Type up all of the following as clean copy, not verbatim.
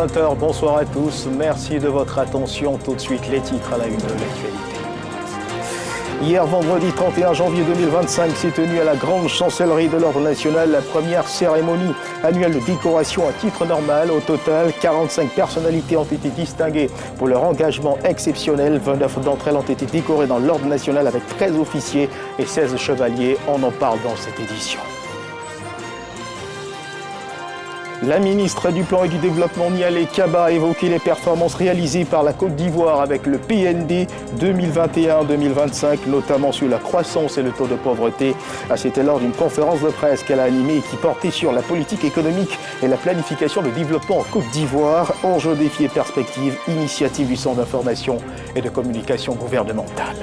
20h, bonsoir à tous. Merci de votre attention. Tout de suite, les titres à la une de l'actualité. Hier, vendredi 31 janvier 2025, s'est tenue à la Grande Chancellerie de l'Ordre national la première cérémonie annuelle de décoration à titre normal. Au total, 45 personnalités ont été distinguées pour leur engagement exceptionnel. 29 d'entre elles ont été décorées dans l'Ordre national avec 13 officiers et 16 chevaliers. On en parle dans cette édition. La ministre du Plan et du Développement, Nialé Kaba, a évoqué les performances réalisées par la Côte d'Ivoire avec le PND 2021-2025, notamment sur la croissance et le taux de pauvreté. C'était lors d'une conférence de presse qu'elle a animée et qui portait sur la politique économique et la planification de développement en Côte d'Ivoire, enjeux, défis et perspectives, initiative du Centre d'information et de communication gouvernementale.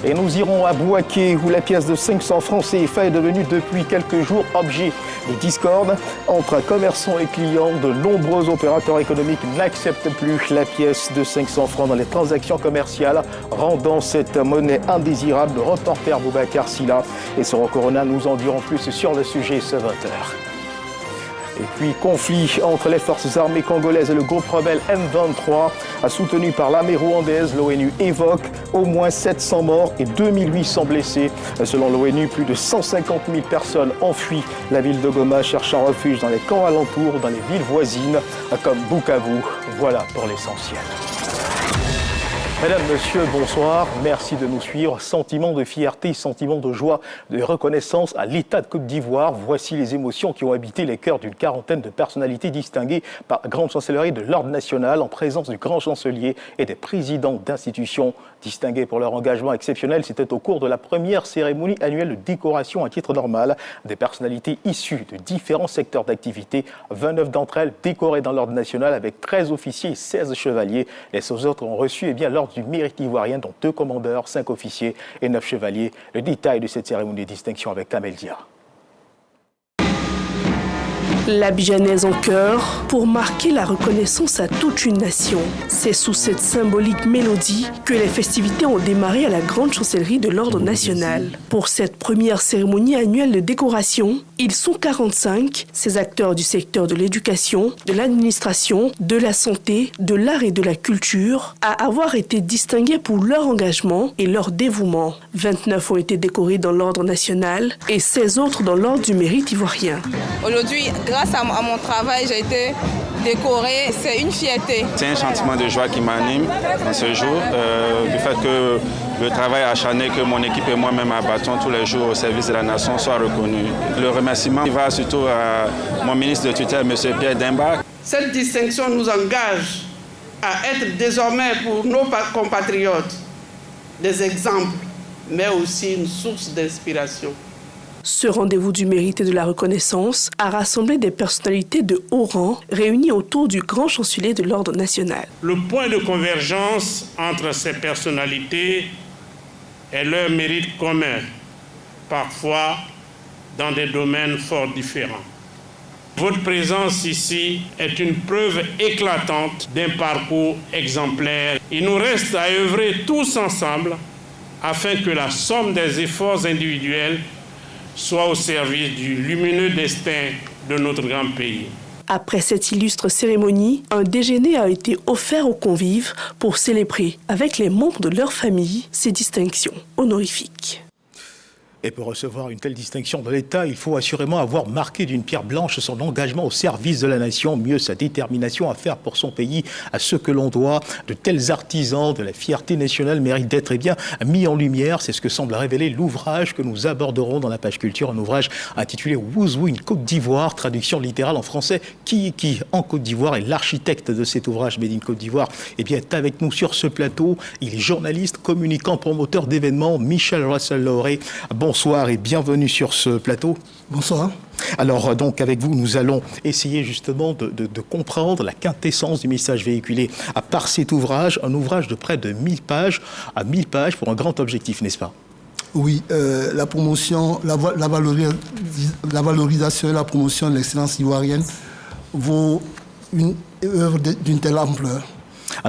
Et nous irons à Bouaké, où la pièce de 500 francs CFA est devenue depuis quelques jours objet de discorde entre commerçants et clients. De nombreux opérateurs économiques n'acceptent plus la pièce de 500 francs dans les transactions commerciales, rendant cette monnaie indésirable. Le reporter Boubacar Silla et son Corona nous en diront plus sur le sujet ce 20h. Et puis, conflit entre les forces armées congolaises et le groupe rebelle M23, soutenu par l'armée rwandaise. L'ONU évoque au moins 700 morts et 2800 blessés. Selon l'ONU, plus de 150 000 personnes ont fui la ville de Goma, cherchant refuge dans les camps alentours, dans les villes voisines, comme Bukavu. Voilà pour l'essentiel. Mesdames, Messieurs, bonsoir. Merci de nous suivre. Sentiment de fierté, sentiment de joie, de reconnaissance à l'État de Côte d'Ivoire. Voici les émotions qui ont habité les cœurs d'une quarantaine de personnalités distinguées par la Grande Chancellerie de l'Ordre national en présence du Grand Chancelier et des présidents d'institutions distingués pour leur engagement exceptionnel. C'était au cours de la première cérémonie annuelle de décoration à titre normal des personnalités issues de différents secteurs d'activité. 29 d'entre elles décorées dans l'Ordre national avec 13 officiers et 16 chevaliers. Les autres ont reçu l'Ordre du mérite ivoirien, dont 2 commandeurs, 5 officiers et 9 chevaliers. Le détail de cette cérémonie de distinction avec Kamel Dia. L'Abidjanaise en chœur pour marquer la reconnaissance à toute une nation. C'est sous cette symbolique mélodie que les festivités ont démarré à la Grande Chancellerie de l'Ordre national. Pour cette première cérémonie annuelle de décoration, ils sont 45, ces acteurs du secteur de l'éducation, de l'administration, de la santé, de l'art et de la culture, à avoir été distingués pour leur engagement et leur dévouement. 29 ont été décorés dans l'Ordre national et 16 autres dans l'Ordre du mérite ivoirien. Aujourd'hui, grâce à mon travail, j'ai été décorée. C'est une fierté. C'est un sentiment de joie qui m'anime en ce jour, du fait que le travail acharné que mon équipe et moi-même abattons tous les jours au service de la nation soit reconnu. Le remerciement va surtout à mon ministre de tutelle, M. Pierre Demba. Cette distinction nous engage à être désormais pour nos compatriotes des exemples, mais aussi une source d'inspiration. Ce rendez-vous du mérite et de la reconnaissance a rassemblé des personnalités de haut rang réunies autour du Grand Chancelier de l'Ordre national. Le point de convergence entre ces personnalités est leur mérite commun, parfois dans des domaines fort différents. Votre présence ici est une preuve éclatante d'un parcours exemplaire. Il nous reste à œuvrer tous ensemble afin que la somme des efforts individuels soit au service du lumineux destin de notre grand pays. Après cette illustre cérémonie, un déjeuner a été offert aux convives pour célébrer avec les membres de leur famille ces distinctions honorifiques. Et pour recevoir une telle distinction de l'État, il faut assurément avoir marqué d'une pierre blanche son engagement au service de la nation, mieux sa détermination à faire pour son pays à ce que l'on doit. De tels artisans de la fierté nationale méritent d'être mis en lumière. C'est ce que semble révéler l'ouvrage que nous aborderons dans la page culture, un ouvrage intitulé Wouzou, une Côte d'Ivoire, traduction littérale en français. Qui en Côte d'Ivoire est l'architecte de cet ouvrage Made in Côte d'Ivoire? Eh bien, est avec nous sur ce plateau. Il est journaliste, communicant, promoteur d'événements, Michel Russell-Lauré. Bonsoir et bienvenue sur ce plateau. Bonsoir. Alors donc avec vous, nous allons essayer justement de comprendre la quintessence du message véhiculé par cet ouvrage, un ouvrage de près de 1000 pages, à 1000 pages pour un grand objectif, n'est-ce pas? Oui, la promotion, la valorisation et la promotion de l'excellence ivoirienne vaut une œuvre d'une telle ampleur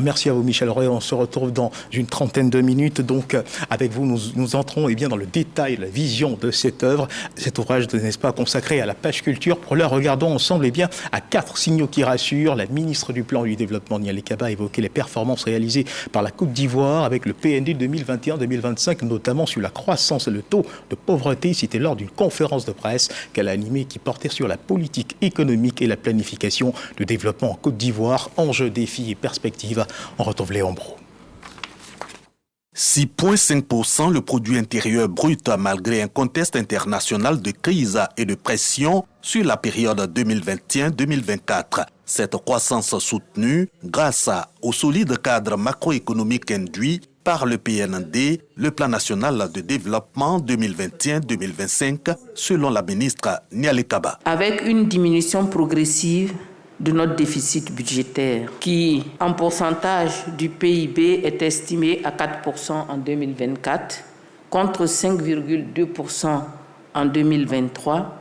Merci à vous, Michel Roy. On se retrouve dans une trentaine de minutes. Donc, avec vous, nous entrons dans le détail, la vision de cette œuvre. Cet ouvrage, n'est-ce pas, consacré à la page culture. Pour l'heure, regardons ensemble à 4 signaux qui rassurent. La ministre du Plan et du Développement, Nialé Kaba, a évoqué les performances réalisées par la Côte d'Ivoire avec le PND 2021-2025, notamment sur la croissance et le taux de pauvreté, cité lors d'une conférence de presse qu'elle a animée qui portait sur la politique économique et la planification du développement en Côte d'Ivoire. Enjeux, défis et perspectives. On retrouve Léon Bro. 6,5% le produit intérieur brut malgré un contexte international de crise et de pression sur la période 2021-2024. Cette croissance soutenue grâce au solide cadre macroéconomique induit par le PND, le Plan national de développement 2021-2025, selon la ministre Nialé Kaba. Avec une diminution progressive de notre déficit budgétaire, qui, en pourcentage du PIB, est estimé à 4% en 2024, contre 5,2% en 2023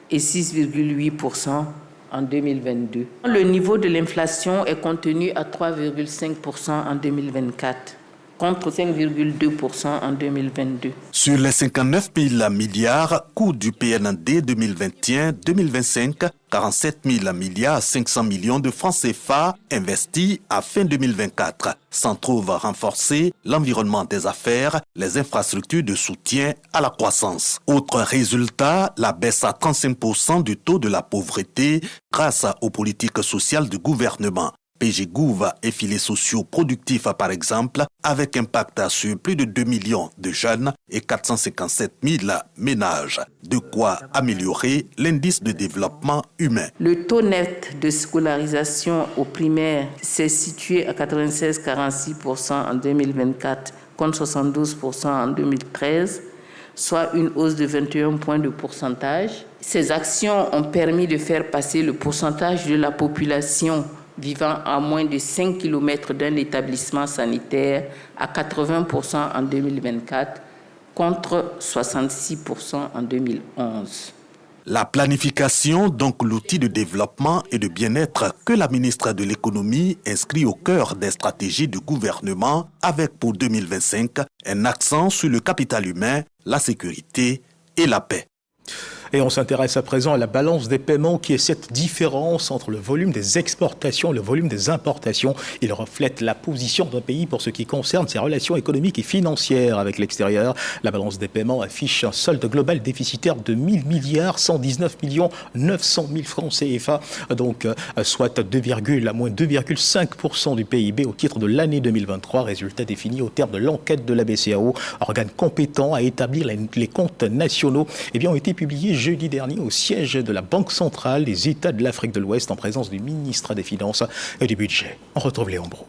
et 6,8% en 2022. Le niveau de l'inflation est contenu à 3,5% en 2024. Contre 5,2% en 2022. Sur les 59 000 milliards coût du PND 2021-2025, 47 000 milliards 500 millions de francs CFA investis à fin 2024 s'en trouvent à renforcer l'environnement des affaires, les infrastructures de soutien à la croissance. Autre résultat, la baisse à 35% du taux de la pauvreté grâce aux politiques sociales du gouvernement. PGGouv et filets sociaux productifs par exemple, avec impact sur plus de 2 millions de jeunes et 457 000 ménages. De quoi améliorer l'indice de développement humain. Le taux net de scolarisation au primaire s'est situé à 96,46% en 2024 contre 72% en 2013, soit une hausse de 21 points de pourcentage. Ces actions ont permis de faire passer le pourcentage de la population vivant à moins de 5 km d'un établissement sanitaire à 80% en 2024 contre 66% en 2011. La planification, donc l'outil de développement et de bien-être que la ministre de l'économie inscrit au cœur des stratégies du gouvernement avec pour 2025 un accent sur le capital humain, la sécurité et la paix. Et on s'intéresse à présent à la balance des paiements qui est cette différence entre le volume des exportations et le volume des importations. Il reflète la position d'un pays pour ce qui concerne ses relations économiques et financières avec l'extérieur. La balance des paiements affiche un solde global déficitaire de 1 000 milliards 119 900 000 francs CFA, donc soit moins 2,5% du PIB au titre de l'année 2023, résultat défini au terme de l'enquête de la BCEAO, organe compétent à établir les comptes nationaux, ont été publiés jeudi dernier au siège de la Banque centrale des États de l'Afrique de l'Ouest en présence du ministre des Finances et du Budget. On retrouve Léon Bro.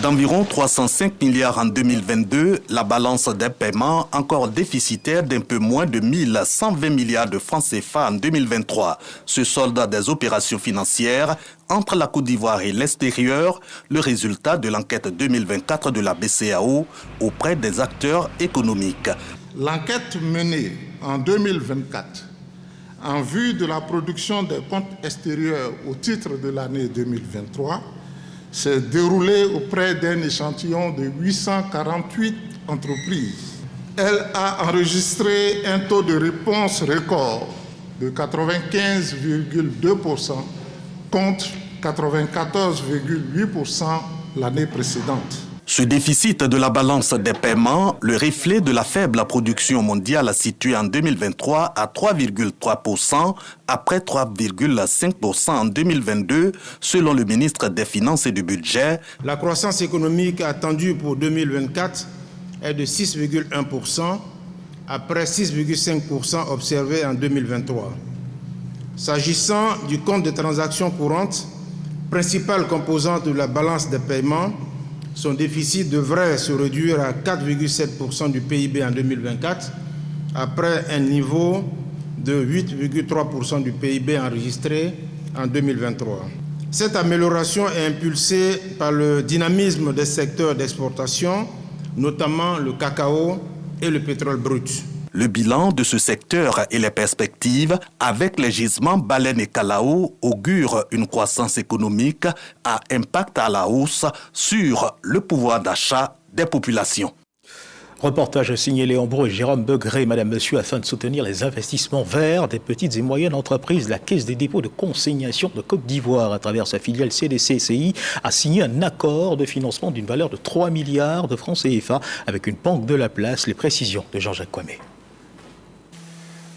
D'environ 305 milliards en 2022, la balance des paiements encore déficitaire d'un peu moins de 1120 milliards de francs CFA en 2023. Ce solde des opérations financières entre la Côte d'Ivoire et l'extérieur, le résultat de l'enquête 2024 de la BCEAO auprès des acteurs économiques. L'enquête menée en 2024 en vue de la production des comptes extérieurs au titre de l'année 2023 s'est déroulée auprès d'un échantillon de 848 entreprises. Elle a enregistré un taux de réponse record de 95,2% contre 94,8% l'année précédente. Ce déficit de la balance des paiements, le reflet de la faible production mondiale située en 2023 à 3,3% après 3,5% en 2022, selon le ministre des Finances et du Budget. La croissance économique attendue pour 2024 est de 6,1% après 6,5% observé en 2023. S'agissant du compte de transactions courantes, principale composante de la balance des paiements, son déficit devrait se réduire à 4,7% du PIB en 2024, après un niveau de 8,3% du PIB enregistré en 2023. Cette amélioration est impulsée par le dynamisme des secteurs d'exportation, notamment le cacao et le pétrole brut. Le bilan de ce secteur et les perspectives avec les gisements baleines et calao augurent une croissance économique à impact à la hausse sur le pouvoir d'achat des populations. Reportage signé Léon Bro et Jérôme Begré, Madame, Monsieur, afin de soutenir les investissements verts des petites et moyennes entreprises. La Caisse des dépôts de consignation de Côte d'Ivoire, à travers sa filiale CDC-CI, a signé un accord de financement d'une valeur de 3 milliards de francs CFA avec une banque de la place. Les précisions de Jean-Jacques Kwame.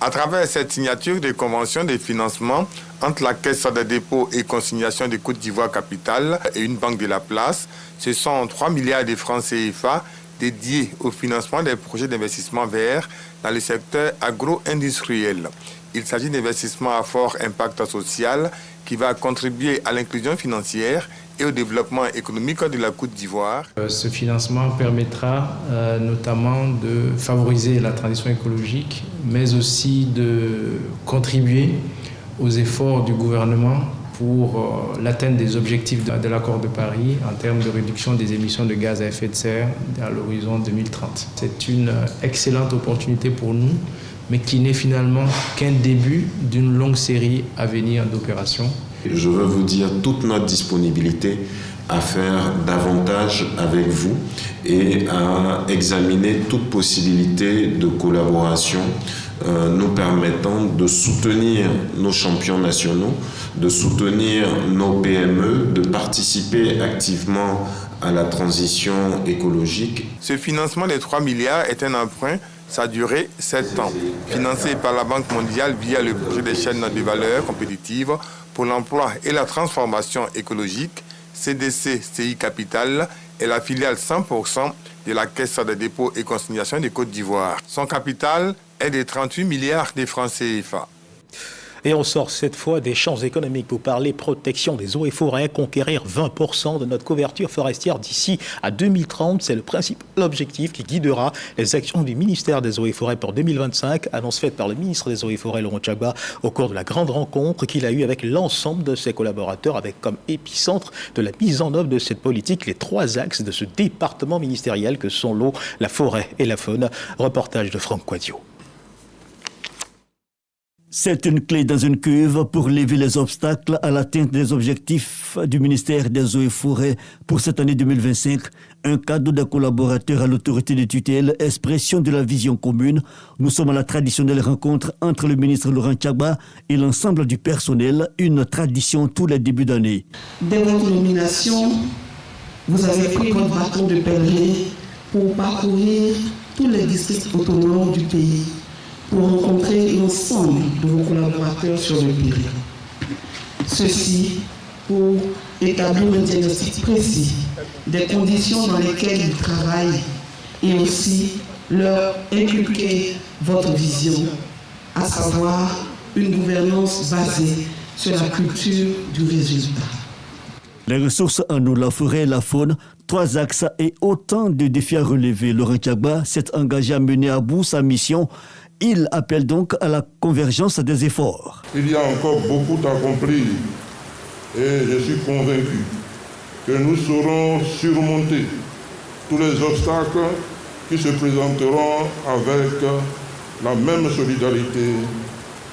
À travers cette signature de convention de financement entre la Caisse des dépôts et consignation de Côte d'Ivoire capitale et une banque de la place, ce sont 3 milliards de francs CFA dédiés au financement des projets d'investissement verts dans le secteur agro-industriel. Il s'agit d'investissements à fort impact social qui va contribuer à l'inclusion financière et au développement économique de la Côte d'Ivoire. Ce financement permettra notamment de favoriser la transition écologique, mais aussi de contribuer aux efforts du gouvernement pour l'atteinte des objectifs de l'accord de Paris en termes de réduction des émissions de gaz à effet de serre à l'horizon 2030. C'est une excellente opportunité pour nous, mais qui n'est finalement qu'un début d'une longue série à venir d'opérations. Je veux vous dire toute notre disponibilité à faire davantage avec vous et à examiner toute possibilité de collaboration nous permettant de soutenir nos champions nationaux, de soutenir nos PME, de participer activement à la transition écologique. Ce financement des 3 milliards est un emprunt. Sa durée, 7 ans, financé par la Banque mondiale via le projet des chaînes de valeur compétitives pour l'emploi et la transformation écologique. CDC-CI Capital est la filiale 100% de la Caisse des dépôts et consignations de Côte d'Ivoire. Son capital est de 38 milliards de francs CFA. Et on sort cette fois des champs économiques pour parler protection des eaux et forêts, conquérir 20% de notre couverture forestière d'ici à 2030. C'est le principe, l'objectif qui guidera les actions du ministère des Eaux et Forêts pour 2025, annonce faite par le ministre des Eaux et Forêts, Laurent Gbagba, au cours de la grande rencontre qu'il a eue avec l'ensemble de ses collaborateurs, avec comme épicentre de la mise en œuvre de cette politique les 3 axes de ce département ministériel que sont l'eau, la forêt et la faune. Reportage de Franck Quadio. C'est une clé dans une cuve pour lever les obstacles à l'atteinte des objectifs du ministère des Eaux et Forêts pour cette année 2025. Un cadeau des collaborateurs à l'autorité de tutelle, expression de la vision commune. Nous sommes à la traditionnelle rencontre entre le ministre Laurent Gbagba et l'ensemble du personnel, une tradition tous les débuts d'année. Dès votre nomination, vous avez pris votre bâton de pèlerin pour parcourir tous les districts autonomes du pays, pour rencontrer l'ensemble de vos collaborateurs sur le terrain. Ceci pour établir un diagnostic précis des conditions dans lesquelles ils travaillent et aussi leur inculquer votre vision, à savoir une gouvernance basée sur la culture du résultat. Les ressources en eau, la forêt et la faune, 3 axes et autant de défis à relever. Laurent Gbagba s'est engagé à mener à bout sa mission. Il appelle donc à la convergence des efforts. Il y a encore beaucoup à accomplir et je suis convaincu que nous saurons surmonter tous les obstacles qui se présenteront avec la même solidarité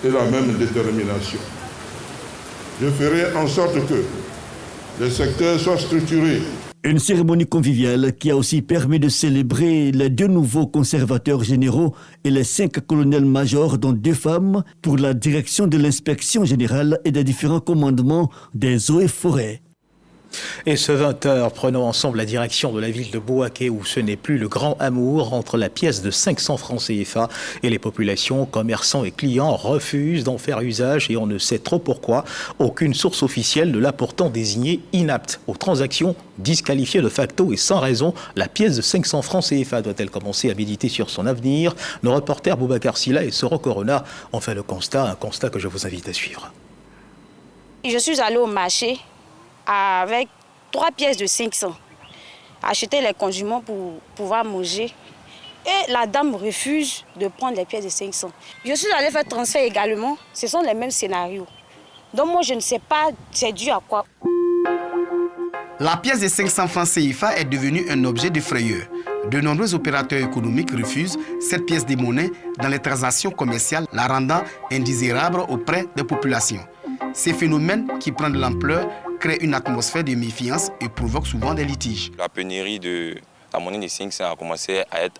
et la même détermination. Je ferai en sorte que les secteurs soient structurés. Une cérémonie conviviale qui a aussi permis de célébrer les 2 nouveaux conservateurs généraux et les 5 colonels-majors, dont 2 femmes, pour la direction de l'inspection générale et des différents commandements des eaux et forêts. Et ce 20h, prenons ensemble la direction de la ville de Bouaké, où ce n'est plus le grand amour entre la pièce de 500 francs CFA et les populations, commerçants et clients refusent d'en faire usage et on ne sait trop pourquoi. Aucune source officielle ne l'a pourtant désigné inapte aux transactions, disqualifiée de facto et sans raison. La pièce de 500 francs CFA doit-elle commencer à méditer sur son avenir? Nos reporters Boubacar Silla et Soro Corona ont fait le constat, un constat que je vous invite à suivre. Je suis allé au marché avec 3 pièces de 500, acheter les condiments pour pouvoir manger. Et la dame refuse de prendre les pièces de 500. Je suis allée faire transfert également, ce sont les mêmes scénarios. Donc moi je ne sais pas c'est dû à quoi. La pièce de 500 francs CFA est devenue un objet de frayeur. De nombreux opérateurs économiques refusent cette pièce de monnaie dans les transactions commerciales, la rendant indésirable auprès des populations. Ces phénomènes qui prennent de l'ampleur créent une atmosphère de méfiance et provoquent souvent des litiges. La pénurie de la monnaie de 500 a commencé à être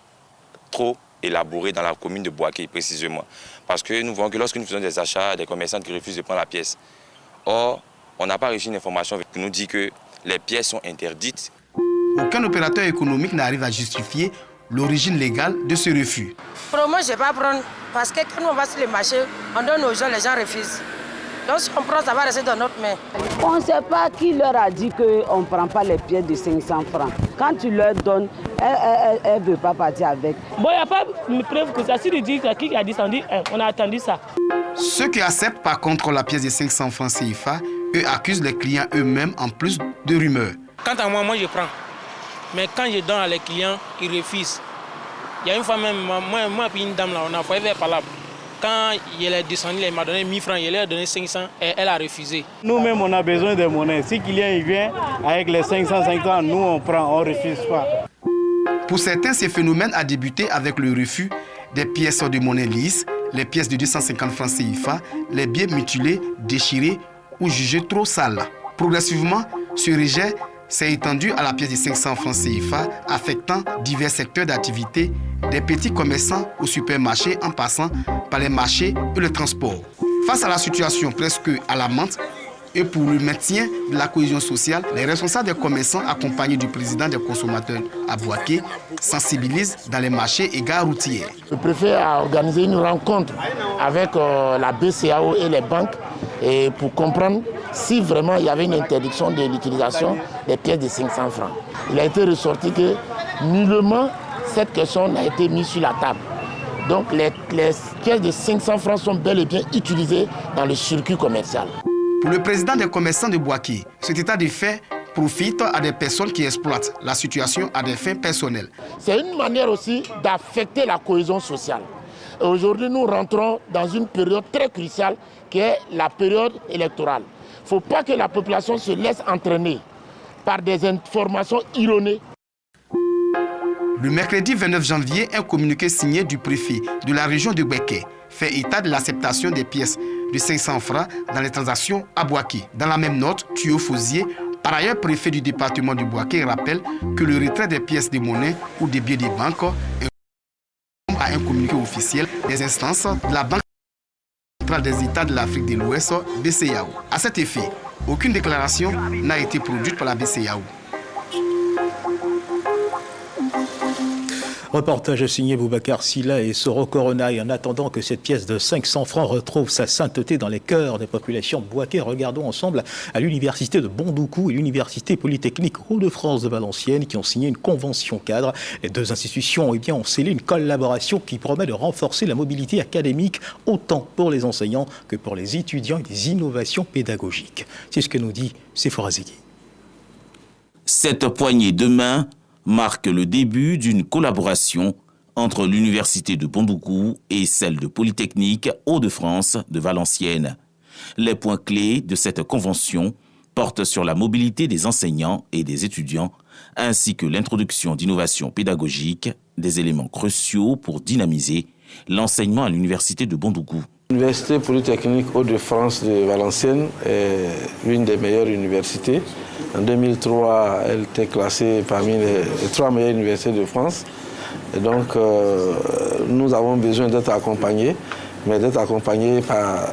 trop élaborée dans la commune de Bouaké précisément. Parce que nous voyons que lorsque nous faisons des achats, des commerçants qui refusent de prendre la pièce. Or, on n'a pas reçu une information qui nous dit que les pièces sont interdites. Aucun opérateur économique n'arrive à justifier l'origine légale de ce refus. Pour moi, je ne vais pas prendre parce que quand on va sur le marché, on donne aux gens, les gens refusent. Donc si on prend, ça va rester dans notre main. On ne sait pas qui leur a dit qu'on ne prend pas les pièces de 500 francs. Quand tu leur donnes, elle ne veut pas partir avec. Bon, il n'y a pas de preuve que ça. Si tu dis qui a dit ça, on a attendu ça. Ceux qui acceptent par contre la pièce de 500 francs CFA, eux accusent les clients eux-mêmes en plus de rumeurs. Quant à moi, je prends. Mais quand je donne à les clients, ils refusent. Il y a une fois même, moi et une dame là, on a fait par là. Quand il est descendu, il m'a donné 1000 francs, il lui a donné 500 et elle a refusé. Nous-mêmes, on a besoin de monnaie. Si le client il vient avec les 550, nous on prend, on ne refuse pas. Pour certains, ce phénomène a débuté avec le refus des pièces de monnaie lisse, les pièces de 250 francs CFA, les billets mutilés, déchirés ou jugés trop sales. Progressivement, ce rejet s'est étendu à la pièce de 500 francs CFA, affectant divers secteurs d'activité, des petits commerçants au supermarché en passant par les marchés et le transport. Face à la situation presque alarmante et pour le maintien de la cohésion sociale, les responsables des commerçants accompagnés du président des consommateurs à Bouaké sensibilisent dans les marchés et gares routières. Le préfet a organisé une rencontre avec la BCAO et les banques et pour comprendre si vraiment il y avait une interdiction de l'utilisation des pièces de 500 francs. Il a été ressorti que nullement cette question n'a été mise sur la table. Donc les pièces de 500 francs sont bel et bien utilisées dans le circuit commercial. Pour le président des commerçants de Bouaké, cet état de fait profite à des personnes qui exploitent la situation à des fins personnelles. C'est une manière aussi d'affecter la cohésion sociale. Aujourd'hui, nous rentrons dans une période très cruciale qui est la période électorale. Il ne faut pas que la population se laisse entraîner par des informations erronées. Le mercredi 29 janvier, un communiqué signé du préfet de la région de Bouaké fait état de l'acceptation des pièces de 500 francs dans les transactions à Bouaké. Dans la même note, Thuyo Fosier, par ailleurs préfet du département de Bouaké, rappelle que le retrait des pièces de monnaie ou des billets des banques est à un communiqué officiel des instances de la Banque centrale des États de l'Afrique de l'Ouest, BCEAO. À cet effet, aucune déclaration n'a été produite par la BCEAO. Reportage signé Boubacar Silla et Soro Coronaï. En attendant que cette pièce de 500 francs retrouve sa sainteté dans les cœurs des populations Bouaké, regardons ensemble à l'université de Bondoukou et l'université polytechnique Hauts-de-France de Valenciennes qui ont signé une convention cadre. Les deux institutions ont scellé une collaboration qui promet de renforcer la mobilité académique autant pour les enseignants que pour les étudiants et des innovations pédagogiques. C'est ce que nous dit Sephora Zegui. Cette poignée de main marque le début d'une collaboration entre l'université de Bondoukou et celle de Polytechnique Hauts-de-France de Valenciennes. Les points clés de cette convention portent sur la mobilité des enseignants et des étudiants, ainsi que l'introduction d'innovations pédagogiques, des éléments cruciaux pour dynamiser l'enseignement à l'université de Bondoukou. L'université Polytechnique Hauts-de-France de Valenciennes est l'une des meilleures universités. En 2003, elle était classée parmi les 3 meilleures universités de France. Et donc, nous avons besoin d'être accompagnés, mais d'être accompagnés par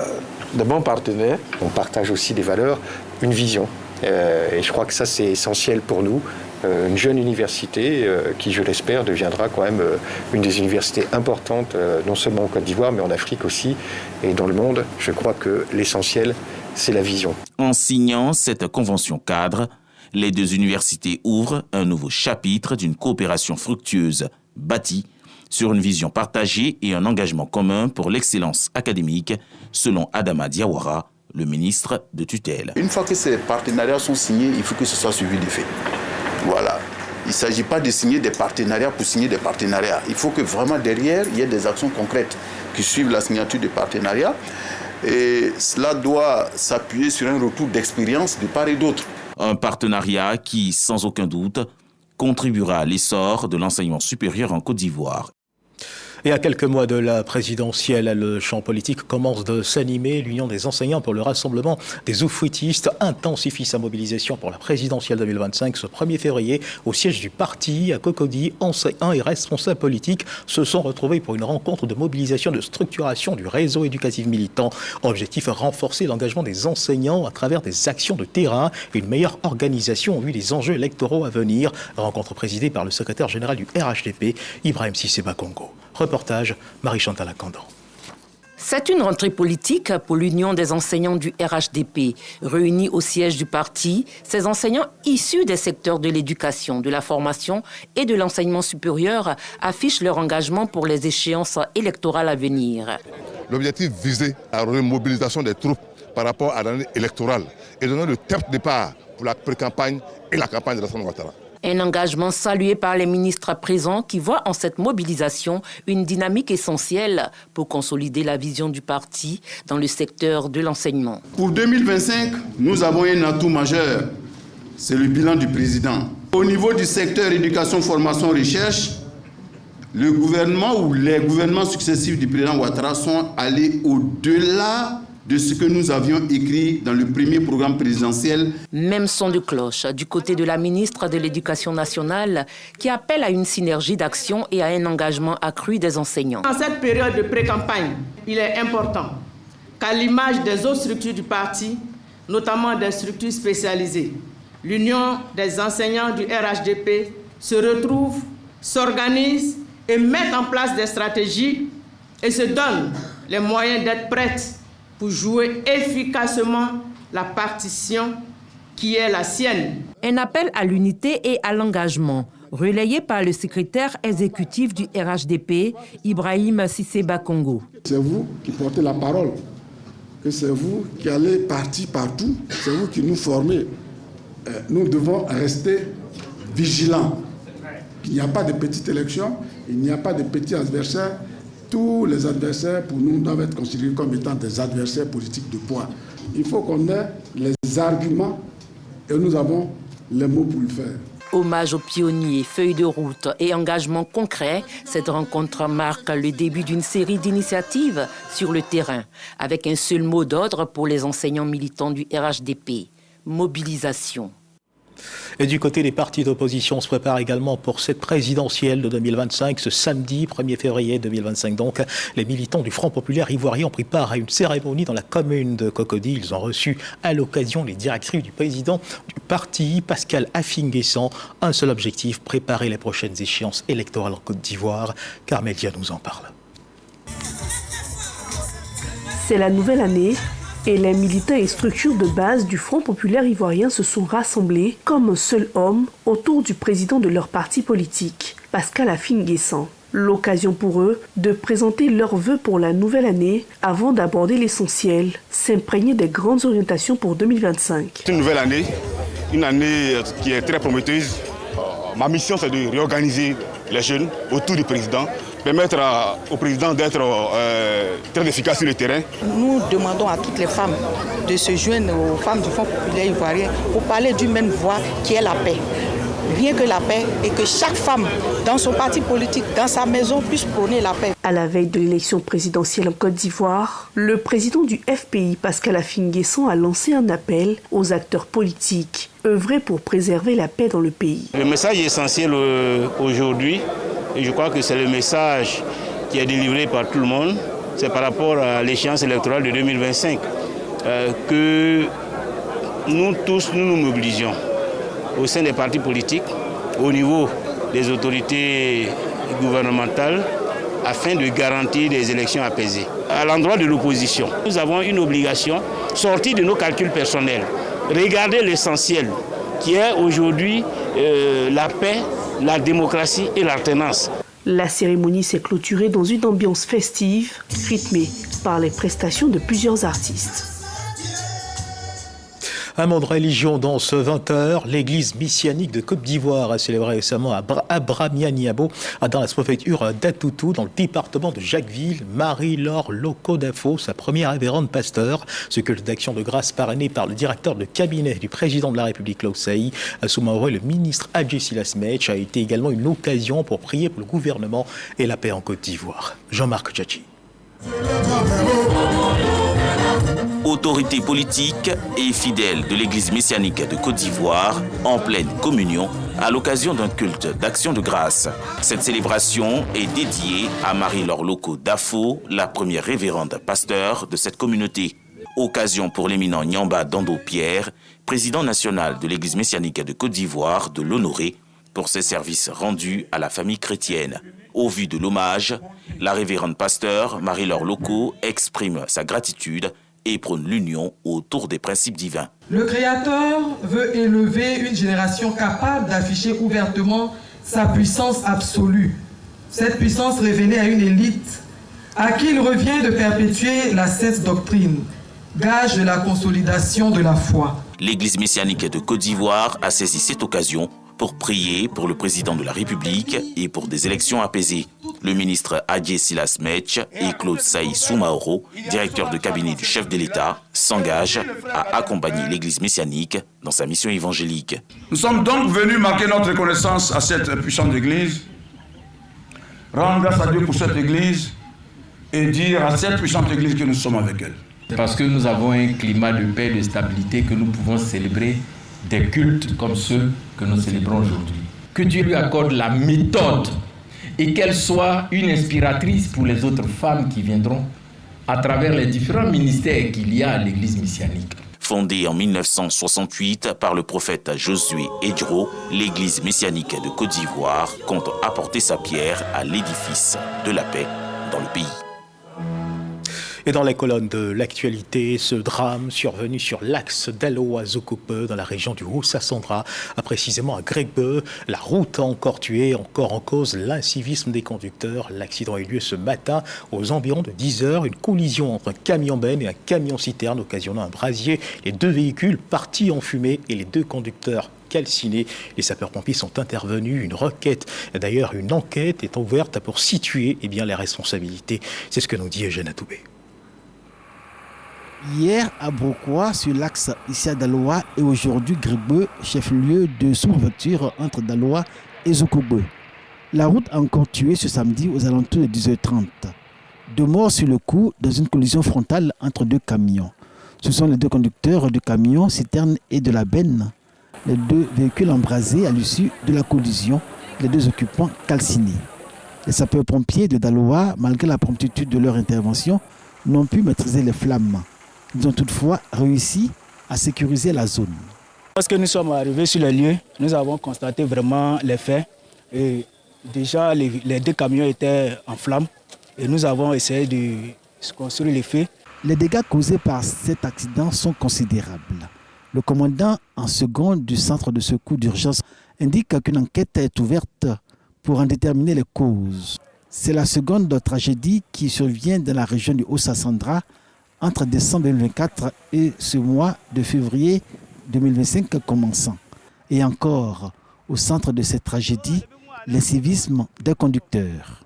de bons partenaires. On partage aussi des valeurs, une vision. Et je crois que ça, c'est essentiel pour nous. Une jeune université qui, je l'espère, deviendra quand même une des universités importantes, non seulement en Côte d'Ivoire, mais en Afrique aussi, et dans le monde. Je crois que l'essentiel, c'est la vision. En signant cette convention cadre, les deux universités ouvrent un nouveau chapitre d'une coopération fructueuse, bâtie sur une vision partagée et un engagement commun pour l'excellence académique, selon Adama Diawara, le ministre de tutelle. Une fois que ces partenariats sont signés, il faut que ce soit suivi de faits. Voilà. Il ne s'agit pas de signer des partenariats pour signer des partenariats. Il faut que vraiment derrière, il y ait des actions concrètes qui suivent la signature des partenariats. Et cela doit s'appuyer sur un retour d'expérience de part et d'autre. Un partenariat qui, sans aucun doute, contribuera à l'essor de l'enseignement supérieur en Côte d'Ivoire. Et à quelques mois de la présidentielle, le champ politique commence de s'animer. L'Union des enseignants pour le rassemblement des oufouettistes intensifie sa mobilisation pour la présidentielle 2025 ce 1er février au siège du parti à Cocody. Enseignants et responsables politiques se sont retrouvés pour une rencontre de mobilisation de structuration du réseau éducatif militant. Objectif, renforcer l'engagement des enseignants à travers des actions de terrain et une meilleure organisation vu les enjeux électoraux à venir. Rencontre présidée par le secrétaire général du RHDP, Ibrahim Cissé Bakongo. Reportage, Marie-Chantal Akandan. C'est une rentrée politique pour l'Union des enseignants du RHDP. Réunis au siège du parti, ces enseignants issus des secteurs de l'éducation, de la formation et de l'enseignement supérieur affichent leur engagement pour les échéances électorales à venir. L'objectif visé à la remobilisation des troupes par rapport à l'année électorale et donner le terme de départ pour la pré-campagne et la campagne de Alassane Ouattara. Un engagement salué par les ministres présents qui voient en cette mobilisation une dynamique essentielle pour consolider la vision du parti dans le secteur de l'enseignement. Pour 2025, nous avons un atout majeur, c'est le bilan du président. Au niveau du secteur éducation, formation, recherche, le gouvernement ou les gouvernements successifs du président Ouattara sont allés au-delà de ce que nous avions écrit dans le premier programme présidentiel. Même son de cloche du côté de la ministre de l'Éducation nationale qui appelle à une synergie d'action et à un engagement accru des enseignants. En cette période de pré-campagne, il est important qu'à l'image des autres structures du parti, notamment des structures spécialisées, l'Union des enseignants du RHDP se retrouve, s'organise et met en place des stratégies et se donne les moyens d'être prête pour jouer efficacement la partition qui est la sienne. Un appel à l'unité et à l'engagement, relayé par le secrétaire exécutif du RHDP, Ibrahim Cissé Bakongo. C'est vous qui portez la parole, que c'est vous qui allez partir partout, c'est vous qui nous formez. Nous devons rester vigilants. Il n'y a pas de petites élections, il n'y a pas de petits adversaires. Tous les adversaires, pour nous, doivent être considérés comme étant des adversaires politiques de poids. Il faut qu'on ait les arguments et nous avons les mots pour le faire. Hommage aux pionniers, feuilles de route et engagement concret, cette rencontre marque le début d'une série d'initiatives sur le terrain, avec un seul mot d'ordre pour les enseignants militants du RHDP, mobilisation. Et du côté des partis d'opposition, on se prépare également pour cette présidentielle de 2025, ce samedi 1er février 2025. Donc, les militants du Front populaire ivoirien ont pris part à une cérémonie dans la commune de Cocody. Ils ont reçu à l'occasion les directives du président du parti, Pascal Affi-N'Guessan. Un seul objectif, préparer les prochaines échéances électorales en Côte d'Ivoire. Carmel Dia nous en parle. C'est la nouvelle année. Et les militants et structures de base du Front populaire ivoirien se sont rassemblés comme un seul homme autour du président de leur parti politique, Pascal Affi-N'Guessan. L'occasion pour eux de présenter leurs vœux pour la nouvelle année avant d'aborder l'essentiel, s'imprégner des grandes orientations pour 2025. C'est une nouvelle année, une année qui est très prometteuse. Ma mission, c'est de réorganiser les jeunes autour du président, permettre au président d'être très efficace sur le terrain. Nous demandons à toutes les femmes de se joindre aux femmes du Front populaire ivoirien pour parler d'une même voix qui est la paix. Rien que la paix et que chaque femme, dans son parti politique, dans sa maison, puisse prôner la paix. À la veille de l'élection présidentielle en Côte d'Ivoire, le président du FPI, Pascal Affi-N'Guessan, a lancé un appel aux acteurs politiques, œuvrer pour préserver la paix dans le pays. Le message essentiel aujourd'hui, et je crois que c'est le message qui est délivré par tout le monde, c'est par rapport à l'échéance électorale de 2025, que nous tous, nous mobilisions au sein des partis politiques, au niveau des autorités gouvernementales, afin de garantir des élections apaisées. À l'endroit de l'opposition, nous avons une obligation, sortie de nos calculs personnels, regarder l'essentiel, qui est aujourd'hui la paix, la démocratie et l'alternance. La cérémonie s'est clôturée dans une ambiance festive, rythmée par les prestations de plusieurs artistes. Un mot de religion dans ce 20h. L'église messianique de Côte d'Ivoire a célébré récemment à Bramianiabo, dans la préfecture d'Atoutou, dans le département de Jacquesville, Marie-Laure Loko-Dafo, sa première révérende pasteur. Ce culte d'action de grâce parrainé par le directeur de cabinet du président de la République, Laosaï Soumaoro, et le ministre Adji Silasmech, a été également une occasion pour prier pour le gouvernement et la paix en Côte d'Ivoire. Jean-Marc Tchachi. Autorité politique et fidèle de l'église messianique de Côte d'Ivoire en pleine communion à l'occasion d'un culte d'action de grâce. Cette célébration est dédiée à Marie-Laure Loko-Dafo, la première révérende pasteur de cette communauté. Occasion pour l'éminent Nyamba Dando-Pierre, président national de l'église messianique de Côte d'Ivoire, de l'honorer pour ses services rendus à la famille chrétienne. Au vu de l'hommage, la révérende pasteur Marie-Laure Loko exprime sa gratitude et prône l'union autour des principes divins. Le Créateur veut élever une génération capable d'afficher ouvertement sa puissance absolue. Cette puissance révélée à une élite à qui il revient de perpétuer la sainte doctrine, gage de la consolidation de la foi. L'église messianique de Côte d'Ivoire a saisi cette occasion pour prier pour le président de la République et pour des élections apaisées. Le ministre Adji Silasmech et Claude Saï Soumaoro, directeur de cabinet du chef de l'État, s'engagent à accompagner l'église messianique dans sa mission évangélique. Nous sommes donc venus marquer notre reconnaissance à cette puissante église, rendre grâce à Dieu pour cette église et dire à cette puissante église que nous sommes avec elle. Parce que nous avons un climat de paix et de stabilité que nous pouvons célébrer des cultes comme ceux que nous célébrons aujourd'hui. Que Dieu lui accorde la méthode et qu'elle soit une inspiratrice pour les autres femmes qui viendront à travers les différents ministères qu'il y a à l'église messianique. Fondée en 1968 par le prophète Josué Edjro, l'église messianique de Côte d'Ivoire compte apporter sa pierre à l'édifice de la paix dans le pays. Et dans les colonnes de l'actualité, ce drame survenu sur l'axe Daloa-Zokope dans la région du Haut-Sassandra, précisément à Gregbeu. La route a encore tué, encore en cause l'incivisme des conducteurs. L'accident a eu lieu ce matin aux environs de 10h. Une collision entre un camion-benne et un camion-citerne occasionnant un brasier. Les deux véhicules partis en fumée et les deux conducteurs calcinés. Les sapeurs-pompiers sont intervenus. Une enquête est ouverte pour situer les responsabilités. C'est ce que nous dit Eugène Atoubé. Hier à Brokoua sur l'axe Issa Daloa et aujourd'hui Gregbeu, chef-lieu de sous-préfecture entre Daloa et Zokobe. La route a encore tué ce samedi aux alentours de 10h30. 2 morts sur le coup dans une collision frontale entre 2 camions. Ce sont les 2 conducteurs du camion citerne et de la benne. Les 2 véhicules embrasés à l'issue de la collision, les 2 occupants calcinés. Les sapeurs-pompiers de Daloa, malgré la promptitude de leur intervention, n'ont pu maîtriser les flammes. Ils ont toutefois réussi à sécuriser la zone. Lorsque nous sommes arrivés sur le lieu, nous avons constaté vraiment les faits. Et déjà, les 2 camions étaient en flammes et nous avons essayé de construire les feux. Les dégâts causés par cet accident sont considérables. Le commandant en second du centre de secours d'urgence indique qu'une enquête est ouverte pour en déterminer les causes. C'est la seconde tragédie qui survient dans la région du Haut-Sassandra entre décembre 2024 et ce mois de février 2025 commençant. Et encore, au centre de cette tragédie, l'incivisme des conducteurs.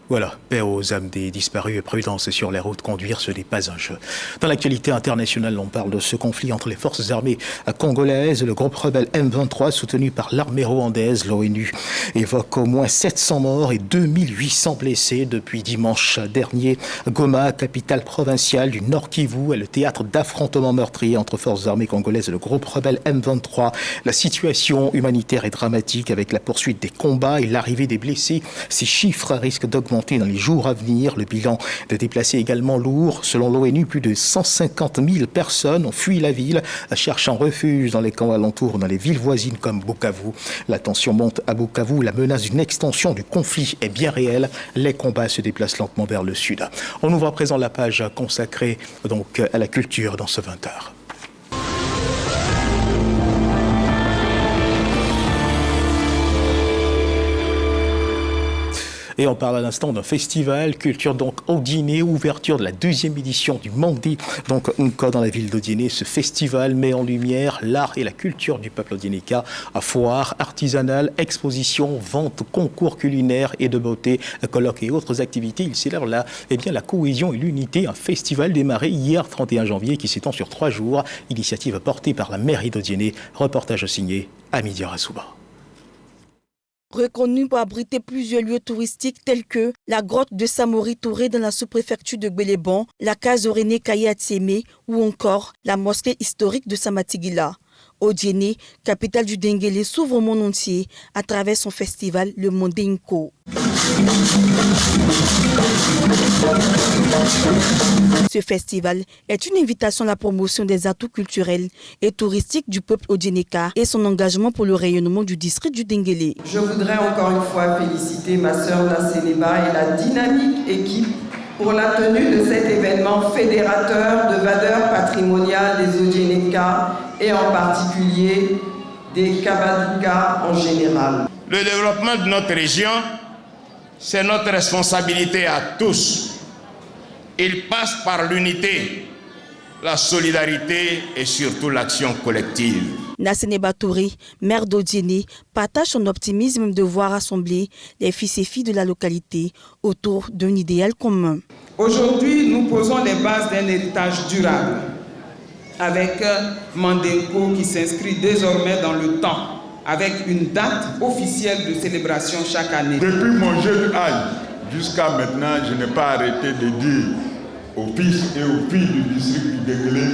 Voilà, paix aux âmes des disparus et prudence sur les routes. Conduire, ce n'est pas un jeu. Dans l'actualité internationale, on parle de ce conflit entre les forces armées congolaises et le groupe rebelle M23 soutenu par l'armée rwandaise. L'ONU évoque au moins 700 morts et 2800 blessés depuis dimanche dernier. Goma, capitale provinciale du Nord Kivu, est le théâtre d'affrontements meurtriers entre forces armées congolaises et le groupe rebelle M23. La situation humanitaire est dramatique avec la poursuite des combats et l'arrivée des blessés. Ces chiffres risquent d'augmenter dans les jours à venir. Le bilan des déplacés est également lourd. Selon l'ONU, plus de 150 000 personnes ont fui la ville, cherchant refuge dans les camps alentours, dans les villes voisines comme Bukavu. La tension monte à Bukavu. La menace d'une extension du conflit est bien réelle. Les combats se déplacent lentement vers le sud. On ouvre à présent la page consacrée donc à la culture dans ce 20h. Et on parle à l'instant d'un festival culture donc Odiné, ouverture de la 2e édition du Mandi, donc dans la ville d'Odiné. Ce festival met en lumière l'art et la culture du peuple odinéka à foire artisanale, exposition, vente, concours culinaires et de beauté, colloques et autres activités. Il célèbre la cohésion et l'unité. Un festival démarré hier 31 janvier qui s'étend sur 3 jours. Initiative portée par la mairie d'Odiné. Reportage signé Amidi Rassouba. Reconnu pour abriter plusieurs lieux touristiques tels que la grotte de Samori Touré dans la sous-préfecture de Gbélébon, la case René Kaye Atiémé ou encore la mosquée historique de Samatigila. Odiné, capitale du Denguélé, s'ouvre au monde entier à travers son festival Le Monde Inco. Ce festival est une invitation à la promotion des atouts culturels et touristiques du peuple odinéka et son engagement pour le rayonnement du district du Denguélé. Je voudrais encore une fois féliciter ma sœur Nassénéba et la dynamique équipe pour la tenue de cet événement fédérateur de valeurs patrimoniales des Odinéka et en particulier des Kabadouka en général. Le développement de notre région, c'est notre responsabilité à tous. Il passe par l'unité, la solidarité et surtout l'action collective. Nassénéba Touré, maire d'Odiné, partage son optimisme de voir rassembler les fils et filles de la localité autour d'un idéal commun. Aujourd'hui, nous posons les bases d'un héritage durable avec Mandenko qui s'inscrit désormais dans le temps avec une date officielle de célébration chaque année. Depuis mon jeune âge jusqu'à maintenant, je n'ai pas arrêté de dire aux fils et aux filles du district du Denguélé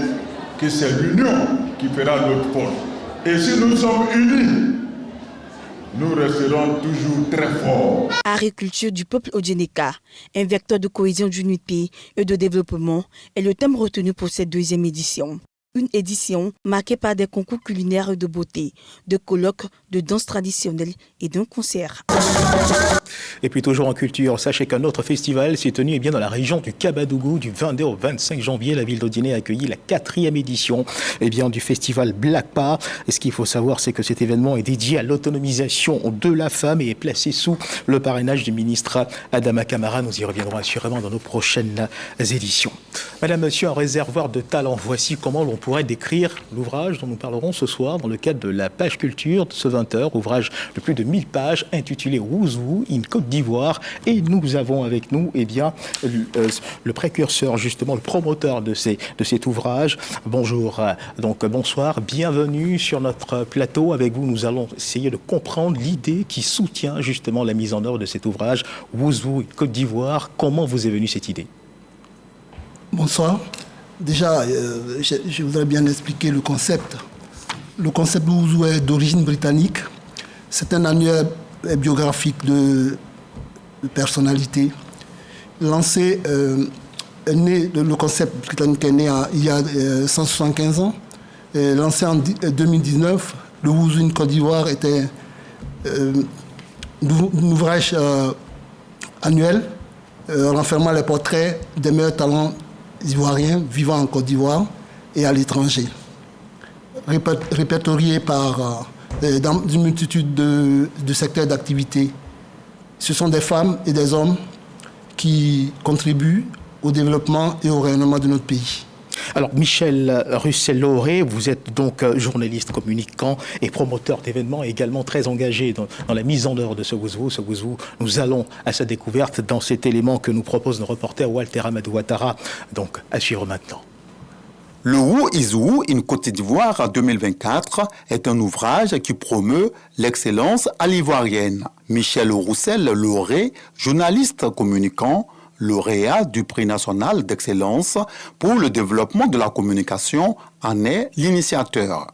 que c'est l'union qui fera notre force. Et si nous sommes unis, nous resterons toujours très forts. Agriculture du peuple odinéka, un vecteur de cohésion d'unité et de développement, est le thème retenu pour cette 2e édition. Une édition marquée par des concours culinaires et de beauté, de colloques, de danse traditionnelle et d'un concert. Et puis toujours en culture, sachez qu'un autre festival s'est tenu dans la région du Kabadougou du 22 au 25 janvier. La ville d'Odiné a accueilli la 4e édition du festival Blakpa. Et ce qu'il faut savoir, c'est que cet événement est dédié à l'autonomisation de la femme et est placé sous le parrainage du ministre Adama Kamara. Nous y reviendrons assurément dans nos prochaines éditions. Madame, Monsieur, un réservoir de talent. Voici comment l'on pourrait décrire l'ouvrage dont nous parlerons ce soir dans le cadre de la page culture de ce 20h, ouvrage de plus de 1000 pages intitulé Wouzou in Côte d'Ivoire. Et nous avons avec nous le précurseur, justement le promoteur de cet ouvrage. Bonjour, bonsoir, bienvenue sur notre plateau. Avec vous, nous allons essayer de comprendre l'idée qui soutient justement la mise en œuvre de cet ouvrage Wouzou in Côte d'Ivoire. Comment vous est venue cette idée? Bonsoir. Déjà, je voudrais bien expliquer le concept. Le concept Wouzou est d'origine britannique. C'est un annuaire biographique de personnalité. Lancé, le concept britannique est né il y a 175 ans. Lancé en 2019, le Wouzou in Côte d'Ivoire était un ouvrage annuel renfermant les portraits des meilleurs talents ivoiriens vivant en Côte d'Ivoire et à l'étranger, répertoriés dans une multitude de secteurs d'activité. Ce sont des femmes et des hommes qui contribuent au développement et au rayonnement de notre pays. Alors, Michel Russell-Lauré, vous êtes donc journaliste, communicant et promoteur d'événements, également très engagé dans la mise en œuvre de ce Wouzou. Ce Wouzou, nous allons à sa découverte dans cet élément que nous propose nos reporter Walter Amadou Ouattara. Donc, à suivre maintenant. Le Wouzou in Côte d'Ivoire 2024 est un ouvrage qui promeut l'excellence à l'ivoirienne. Michel Russell-Lauré, journaliste communicant, lauréat du prix national d'excellence pour le développement de la communication, en est l'initiateur.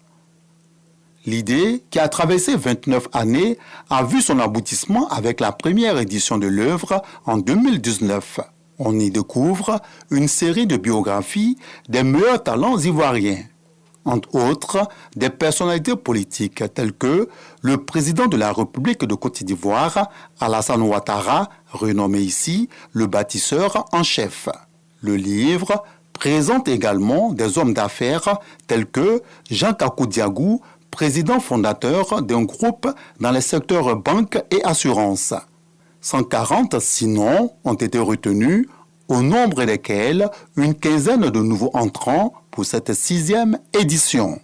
L'idée, qui a traversé 29 années, a vu son aboutissement avec la première édition de l'œuvre en 2019. On y découvre une série de biographies des meilleurs talents ivoiriens. Entre autres, des personnalités politiques telles que le président de la République de Côte d'Ivoire, Alassane Ouattara, renommé ici le bâtisseur en chef. Le livre présente également des hommes d'affaires tels que Jean Kakou Diagou, président fondateur d'un groupe dans les secteurs banque et assurance. 146 noms ont été retenus, au nombre desquels une quinzaine de nouveaux entrants pour cette 6e édition.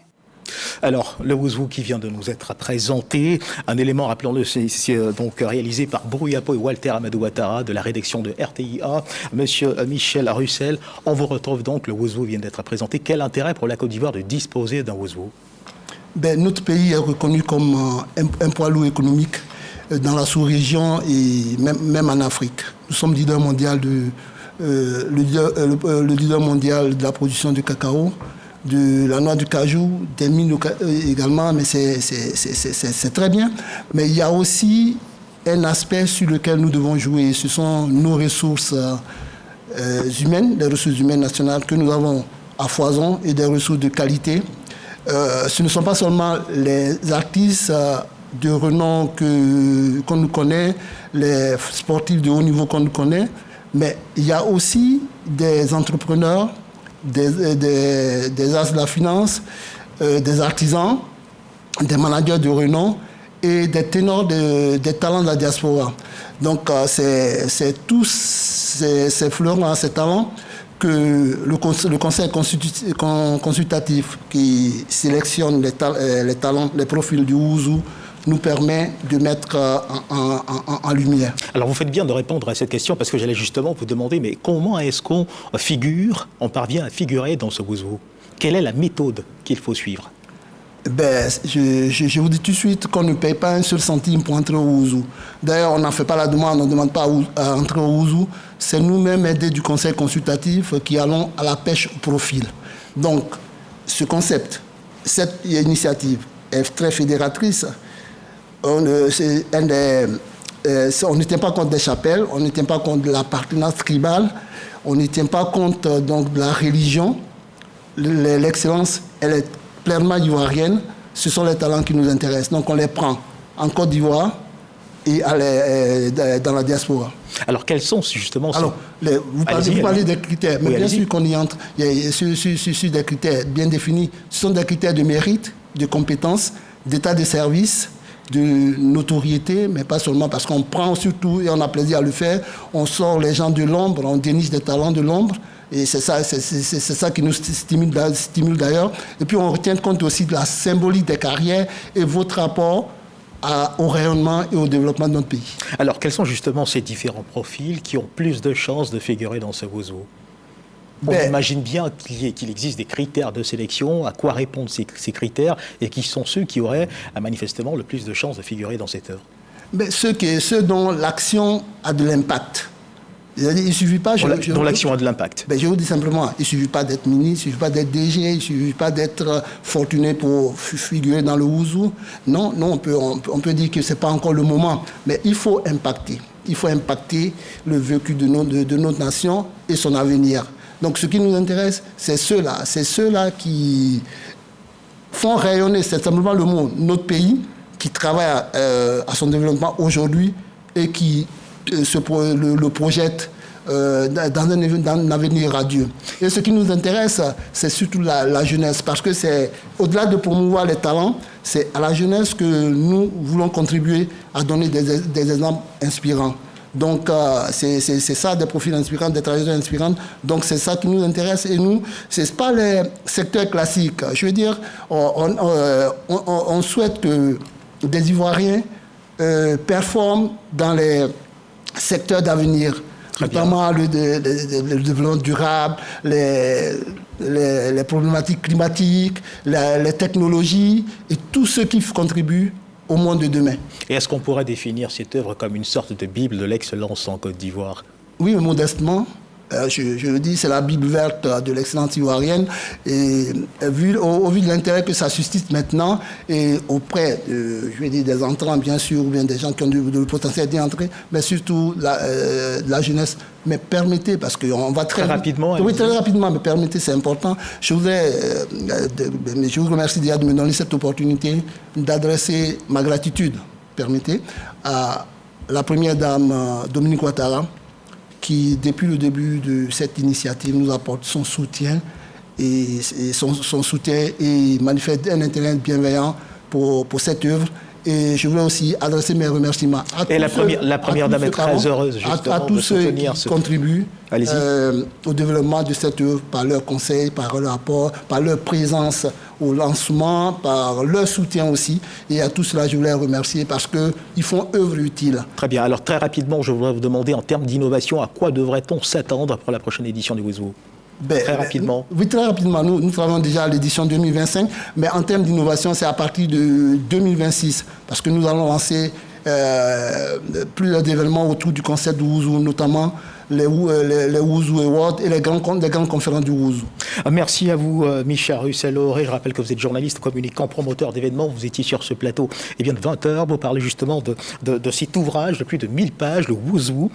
Alors, le Ouzou qui vient de nous être présenté, un élément, rappelons-le, c'est donc réalisé par Brouillapo et Walter Amadou Ouattara de la rédaction de RTIA. Monsieur Michel Russell, on vous retrouve donc, le Ouzou vient d'être présenté. Quel intérêt pour la Côte d'Ivoire de disposer d'un Ouzou? Notre pays est reconnu comme un poids lourd économique dans la sous-région et même en Afrique. Nous sommes leader mondial le leader mondial de la production de cacao, de la noix du cajou, des mines également, mais c'est très bien. Mais il y a aussi un aspect sur lequel nous devons jouer, ce sont nos ressources humaines, les ressources humaines nationales que nous avons à foison et des ressources de qualité. Ce ne sont pas seulement les artistes de renom qu'on nous connaît, les sportifs de haut niveau qu'on nous connaît, mais il y a aussi des entrepreneurs, des as de la finance, des artisans, des managers de renom et des ténors des talents de la diaspora. Donc c'est tous ces fleurs, ces talents que le conseil consultatif qui sélectionne les talents, les profils du Ouzou nous permet de mettre en lumière. Alors vous faites bien de répondre à cette question parce que j'allais justement vous demander, mais comment est-ce qu'on parvient à figurer dans ce Ouzou? Quelle est la méthode qu'il faut suivre? Je vous dis tout de suite qu'on ne paye pas un seul centime pour entrer au Ouzou. D'ailleurs, on n'en fait pas la demande, on ne demande pas à entrer au Ouzou. C'est nous-mêmes, aidés du conseil consultatif, qui allons à la pêche au profil. Donc, ce concept, cette initiative est très fédératrice. On ne tient pas compte des chapelles, on ne tient pas compte de l'appartenance tribale, on ne tient pas compte donc, de la religion. L'excellence, elle est pleinement ivoirienne. Ce sont les talents qui nous intéressent. Donc on les prend en Côte d'Ivoire et dans la diaspora. Alors quels sont justement ces... Alors, vous parlez des critères, mais bien sûr qu'on y entre. Il y a sur des critères bien définis. Ce sont des critères de mérite, de compétence, d'état de service, de notoriété, mais pas seulement parce qu'on prend surtout, et on a plaisir à le faire, on sort les gens de l'ombre, on déniche des talents de l'ombre, et c'est ça qui nous stimule d'ailleurs. Et puis on retient compte aussi de la symbolique des carrières et votre rapport au rayonnement et au développement de notre pays. Alors quels sont justement ces différents profils qui ont plus de chances de figurer dans ce Ouzou? On imagine bien qu'il existe des critères de sélection, à quoi répondent ces critères, et qui sont ceux qui auraient manifestement le plus de chances de figurer dans cette œuvre. Ceux dont l'action a de l'impact. Il ne suffit pas... dont l'action a de l'impact. Je vous dis simplement, il ne suffit pas d'être ministre, il ne suffit pas d'être DG, il ne suffit pas d'être fortuné pour figurer dans le Ouzou. Non, on peut dire que ce n'est pas encore le moment, mais il faut impacter. Il faut impacter le vécu de notre nation et son avenir. Donc ce qui nous intéresse, c'est ceux-là qui font rayonner, c'est simplement le mot, notre pays, qui travaille à son développement aujourd'hui et qui le projette dans un avenir radieux. Et ce qui nous intéresse, c'est surtout la jeunesse, parce que c'est au-delà de promouvoir les talents, c'est à la jeunesse que nous voulons contribuer à donner des exemples inspirants. Donc, c'est ça, des profils inspirants, des trajectoires inspirantes. Donc, c'est ça qui nous intéresse. Et nous, ce n'est pas les secteurs classiques. Je veux dire, on souhaite que des Ivoiriens performent dans les secteurs d'avenir, notamment le développement durable, les problématiques climatiques, les technologies et tout ce qui contribue au monde de demain. Et est-ce qu'on pourrait définir cette œuvre comme une sorte de Bible de l'excellence en Côte d'Ivoire? Oui, modestement. Je le dis, c'est la Bible verte de l'excellence ivoirienne. Et au vu de l'intérêt que ça suscite maintenant, et auprès, des entrants, bien sûr, ou bien des gens qui ont le potentiel d'y entrer, mais surtout la jeunesse. Mais permettez, parce qu'on va très rapidement. Oui, très rapidement, mais permettez, c'est important. Je vous remercie déjà de me donner cette opportunité d'adresser ma gratitude, permettez, à la première dame Dominique Ouattara, qui, depuis le début de cette initiative, nous apporte son soutien et son soutien et manifeste un intérêt bienveillant pour cette œuvre. Et je voulais aussi adresser mes remerciements à la première dame est très heureuse justement à tous ceux qui contribuent au développement de cette œuvre par leurs conseils, par leur apport, par leur présence au lancement, par leur soutien aussi. Et à tout cela, je voulais les remercier parce qu'ils font œuvre utile. Très bien. Alors très rapidement, je voudrais vous demander en termes d'innovation, à quoi devrait-on s'attendre pour la prochaine édition du Wuzwu? Très rapidement. Oui, très rapidement. Nous travaillons déjà à l'édition 2025, mais en termes d'innovation, c'est à partir de 2026, parce que nous allons lancer plusieurs événements autour du concept du Wuzwu, notamment les Wuzwu Awards et les grandes conférences du Wuzwu. Merci à vous, Michel Russell-Lauré. Je rappelle que vous êtes journaliste, communicant, promoteur d'événements. Vous étiez sur ce plateau de 20 heures. Vous parlez justement de cet ouvrage de plus de 1000 pages, le Wuzwu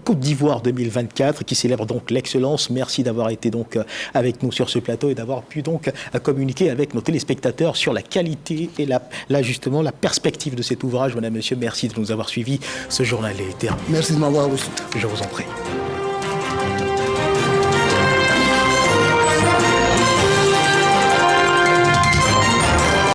Côte d'Ivoire 2024, qui célèbre donc l'excellence. Merci d'avoir été donc avec nous sur ce plateau et d'avoir pu donc communiquer avec nos téléspectateurs sur la qualité et justement la perspective de cet ouvrage. Madame, Monsieur, merci de nous avoir suivis. Ce journal est terminé. Merci de m'avoir reçu. Je vous en prie.